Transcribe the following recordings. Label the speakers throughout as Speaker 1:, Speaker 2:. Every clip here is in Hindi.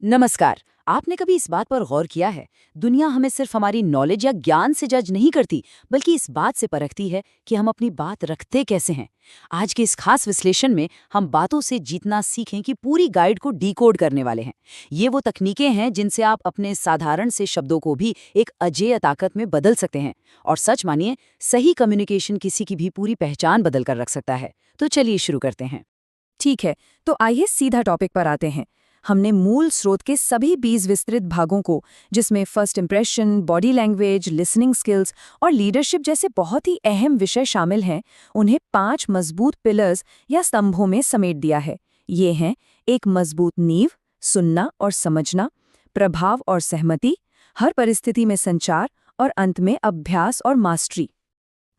Speaker 1: नमस्कार। आपने कभी इस बात पर गौर किया है, दुनिया हमें सिर्फ हमारी नॉलेज या ज्ञान से जज नहीं करती, बल्कि इस बात से परखती है कि हम अपनी बात रखते कैसे हैं। आज के इस खास विश्लेषण में हम बातों से जीतना सीखें कि पूरी गाइड को डिकोड करने वाले हैं। ये वो तकनीकें हैं जिनसे आप अपने साधारण से शब्दों को भी एक अजेय ताकत में बदल सकते हैं। और सच मानिए, सही कम्युनिकेशन किसी की भी पूरी पहचान बदल कर रख सकता है। तो चलिए शुरू करते हैं।
Speaker 2: ठीक है, तो आइए सीधा टॉपिक पर आते हैं। हमने मूल स्रोत के सभी 20 विस्तृत भागों को, जिसमें first impression, body language, listening skills और लीडरशिप जैसे बहुत ही अहम विषय शामिल हैं, उन्हें 5 मजबूत पिलर्स या स्तंभों में समेट दिया है। ये हैं एक मजबूत नींव, सुनना और समझना, प्रभाव और सहमति, हर परिस्थिति में संचार और अंत में अभ्यास और मास्टरी।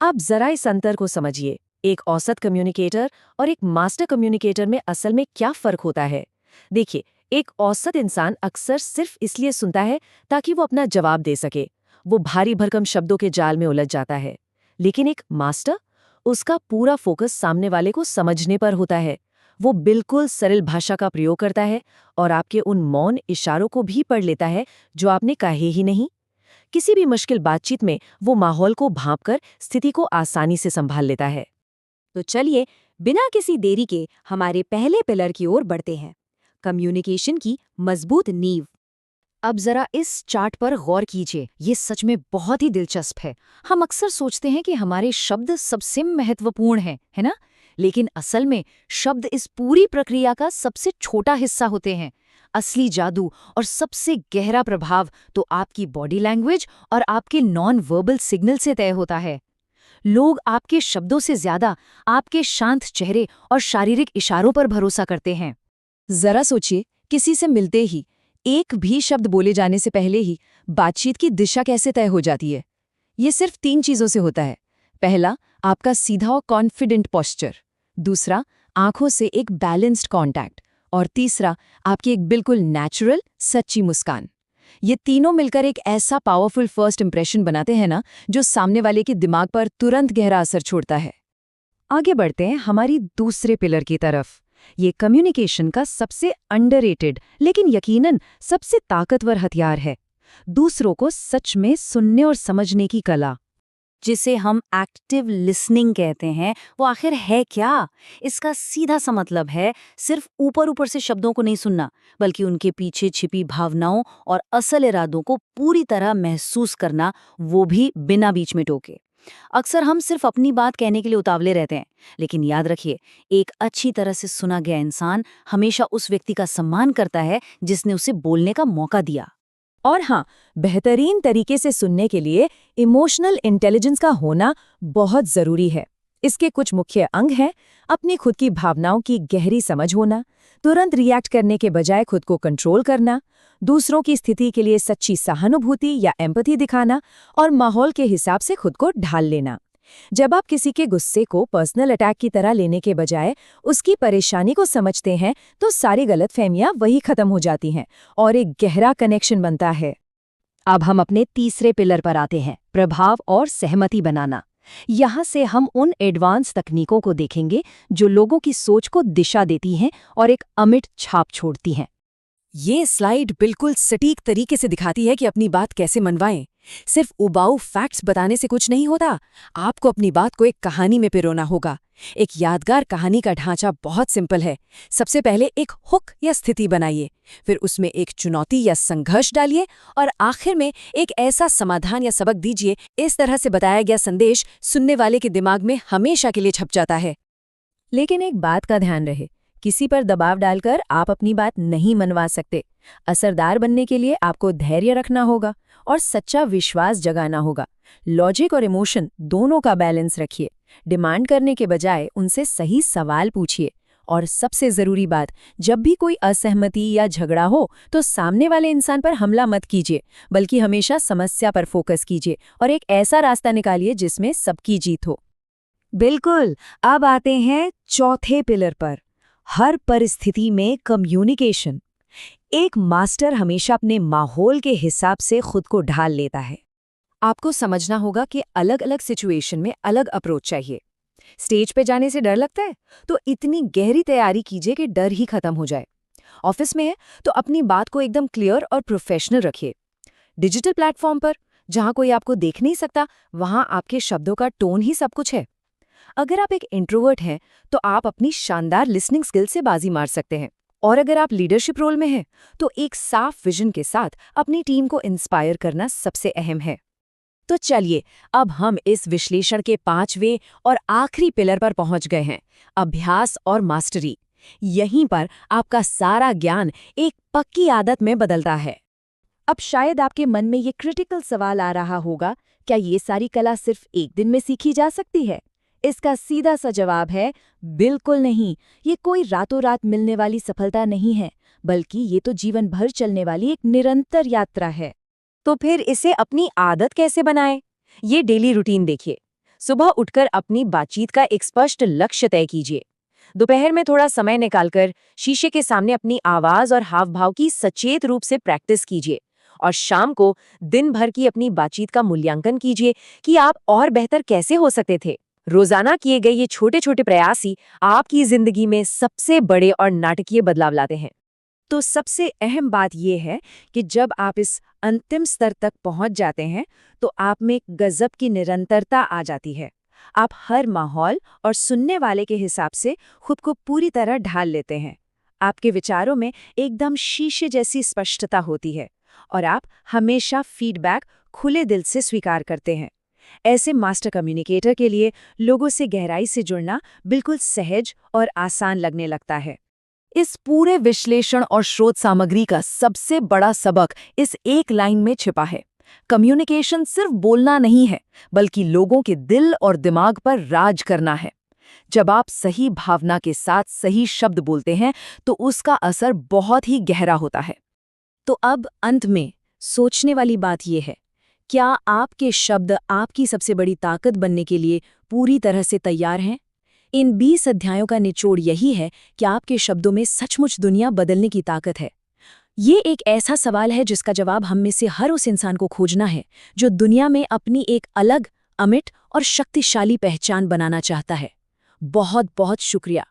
Speaker 2: अब जरा इस अंतर को समझिए। एक औसत कम्युनिकेटर और एक मास्टर कम्युनिकेटर में असल में क्या फर्क होता है? देखिए, एक औसत इंसान अक्सर सिर्फ इसलिए सुनता है ताकि वो अपना जवाब दे सके। वो भारी भरकम शब्दों के जाल में उलझ जाता है। लेकिन एक मास्टर, उसका पूरा फोकस सामने वाले को समझने पर होता है। वो बिल्कुल सरल भाषा का प्रयोग करता है और आपके उन मौन इशारों को भी पढ़ लेता है जो आपने कहे ही नहीं। किसी भी मुश्किल बातचीत में वो माहौल को भांपकर स्थिति को आसानी से संभाल लेता है।
Speaker 3: तो चलिए, बिना किसी देरी के हमारे पहले पिलर की ओर बढ़ते हैं, कम्युनिकेशन की मजबूत नींव। अब जरा इस चार्ट पर गौर कीजिए, ये सच में बहुत ही दिलचस्प है। हम अक्सर सोचते हैं कि हमारे शब्द सबसे महत्वपूर्ण हैं, है ना? लेकिन असल में शब्द इस पूरी प्रक्रिया का सबसे छोटा हिस्सा होते हैं। असली जादू और सबसे गहरा प्रभाव तो आपकी बॉडी लैंग्वेज और आपके नॉन वर्बल सिग्नल से तय होता है। लोग आपके शब्दों से ज्यादा आपके शांत चेहरे और शारीरिक इशारों पर भरोसा करते हैं।
Speaker 2: जरा सोचिए, किसी से मिलते ही एक भी शब्द बोले जाने से पहले ही बातचीत की दिशा कैसे तय हो जाती है। ये सिर्फ 3 चीजों से होता है। पहला, आपका सीधा और कॉन्फिडेंट पोस्चर। दूसरा, आंखों से एक बैलेंस्ड कांटेक्ट। और तीसरा, आपकी एक बिल्कुल नेचुरल सच्ची मुस्कान। ये तीनों मिलकर एक ऐसा पावरफुल फर्स्ट इंप्रेशन बनाते हैं ना, जो सामने वाले के दिमाग पर तुरंत गहरा असर छोड़ता है। आगे बढ़ते हैं हमारी दूसरे पिलर की तरफ। ये कम्युनिकेशन का सबसे अंडररेटेड लेकिन यकीनन सबसे ताकतवर हथियार है, दूसरों को सच में सुनने और समझने की कला।
Speaker 3: जिसे हम एक्टिव लिसनिंग कहते हैं, वो आखिर है क्या? इसका सीधा सा मतलब है सिर्फ ऊपर ऊपर से शब्दों को नहीं सुनना, बल्कि उनके पीछे छिपी भावनाओं और असल इरादों को पूरी तरह महसूस करना, वो भी बिना बीच में टोके। अक्सर हम सिर्फ अपनी बात कहने के लिए उतावले रहते हैं, लेकिन याद रखिए, एक अच्छी तरह से सुना गया इंसान हमेशा उस व्यक्ति का सम्मान करता है जिसने उसे बोलने का मौका दिया।
Speaker 2: और हाँ, बेहतरीन तरीके से सुनने के लिए इमोशनल इंटेलिजेंस का होना बहुत जरूरी है। इसके कुछ मुख्य अंग हैं: अपनी खुद की भावनाओं की गहरी समझ होना, तुरंत रिएक्ट करने के बजाय खुद को कंट्रोल करना, दूसरों की स्थिति के लिए सच्ची सहानुभूति या एम्पैथी दिखाना, और माहौल के हिसाब से खुद को ढाल लेना। जब आप किसी के गुस्से को पर्सनल अटैक की तरह लेने के बजाय उसकी परेशानी को समझते हैं, तो सारी गलतफहमियां वही खत्म हो जाती हैं और एक गहरा कनेक्शन बनता है।
Speaker 3: अब हम अपने तीसरे पिलर पर आते हैं, प्रभाव और सहमति बनाना। यहाँ से हम उन एडवांस तकनीकों को देखेंगे जो लोगों की सोच को दिशा देती हैं और एक अमिट छाप छोड़ती हैं।
Speaker 2: ये स्लाइड बिल्कुल सटीक तरीके से दिखाती है कि अपनी बात कैसे मनवाएं। सिर्फ उबाऊ फैक्ट्स बताने से कुछ नहीं होता, आपको अपनी बात को एक कहानी में पिरोना होगा। एक यादगार कहानी का ढांचा बहुत सिंपल है। सबसे पहले एक हुक या स्थिति बनाइए, फिर उसमें एक चुनौती या संघर्ष डालिए, और आखिर में एक ऐसा समाधान या सबक दीजिए। इस तरह से बताया गया संदेश सुनने वाले के दिमाग में हमेशा के लिए छप जाता है। लेकिन एक बात का ध्यान रहे, किसी पर दबाव डालकर आप अपनी बात नहीं मनवा सकते। असरदार बनने के लिए आपको धैर्य रखना होगा और सच्चा विश्वास जगाना होगा। लॉजिक और इमोशन दोनों का बैलेंस रखिए। डिमांड करने के बजाय उनसे सही सवाल पूछिए। और सबसे जरूरी बात, जब भी कोई असहमति या झगड़ा हो तो सामने वाले इंसान पर हमला मत कीजिए, बल्कि हमेशा समस्या पर फोकस कीजिए और एक ऐसा रास्ता निकालिए जिसमें सबकी जीत हो।
Speaker 3: बिल्कुल। अब आते हैं चौथे पिलर पर, हर परिस्थिति में कम्युनिकेशन। एक मास्टर हमेशा अपने माहौल के हिसाब से खुद को ढाल लेता है।
Speaker 2: आपको समझना होगा कि अलग अलग सिचुएशन में अलग अप्रोच चाहिए। स्टेज पे जाने से डर लगता है, तो इतनी गहरी तैयारी कीजिए कि डर ही खत्म हो जाए। ऑफिस में है तो अपनी बात को एकदम क्लियर और प्रोफेशनल रखिए। डिजिटल प्लेटफॉर्म पर, जहां कोई आपको देख नहीं सकता, वहां आपके शब्दों का टोन ही सब कुछ है। अगर आप एक इंट्रोवर्ट हैं तो आप अपनी शानदार लिसनिंग स्किल से बाजी मार सकते हैं। और अगर आप लीडरशिप रोल में हैं तो एक साफ विजन के साथ अपनी टीम को इंस्पायर करना सबसे अहम है।
Speaker 3: तो चलिए, अब हम इस विश्लेषण के 5वें और आखिरी पिलर पर पहुंच गए हैं, अभ्यास और मास्टरी। यहीं पर आपका सारा ज्ञान एक पक्की आदत में बदलता है। अब शायद आपके मन में ये क्रिटिकल सवाल आ रहा होगा, क्या ये सारी कला सिर्फ एक दिन में सीखी जा सकती है? इसका सीधा सा जवाब है, बिल्कुल नहीं। ये कोई रातों रात मिलने वाली सफलता नहीं है, बल्कि ये तो जीवन भर चलने वाली एक निरंतर यात्रा है। तो फिर इसे अपनी आदत कैसे बनाएं? ये डेली रूटीन देखिए। सुबह उठकर अपनी बातचीत का एक स्पष्ट लक्ष्य तय कीजिए। दोपहर में थोड़ा समय निकालकर शीशे के सामने अपनी आवाज और हाव भाव की सचेत रूप से प्रैक्टिस कीजिए। और शाम को दिन भर की अपनी बातचीत का मूल्यांकन कीजिए कि आप और बेहतर कैसे हो सकते थे। रोजाना किए गए ये छोटे छोटे प्रयास ही आपकी जिंदगी में सबसे बड़े और नाटकीय बदलाव लाते हैं। तो सबसे अहम बात यह है कि जब आप इस अंतिम स्तर तक पहुंच जाते हैं तो आप में एक गजब की निरंतरता आ जाती है। आप हर माहौल और सुनने वाले के हिसाब से खुद को पूरी तरह ढाल लेते हैं। आपके विचारों में एकदम शीशे जैसी स्पष्टता होती है और आप हमेशा फीडबैक खुले दिल से स्वीकार करते हैं। ऐसे मास्टर कम्युनिकेटर के लिए लोगों से गहराई से जुड़ना बिल्कुल सहज और आसान लगने लगता है।
Speaker 2: इस पूरे विश्लेषण और स्रोत सामग्री का सबसे बड़ा सबक इस एक लाइन में छिपा है। कम्युनिकेशन सिर्फ बोलना नहीं है, बल्कि लोगों के दिल और दिमाग पर राज करना है। जब आप सही भावना के साथ सही शब्द बोलते हैं तो उसका असर बहुत ही गहरा होता है।
Speaker 3: तो अब अंत में सोचने वाली बात यह है, क्या आपके शब्द आपकी सबसे बड़ी ताकत बनने के लिए पूरी तरह से तैयार हैं? इन 20 अध्यायों का निचोड़ यही है कि आपके शब्दों में सचमुच दुनिया बदलने की ताकत है। ये एक ऐसा सवाल है जिसका जवाब हम में से हर उस इंसान को खोजना है जो दुनिया में अपनी एक अलग, अमिट और शक्तिशाली पहचान बनाना चाहता है। बहुत बहुत शुक्रिया।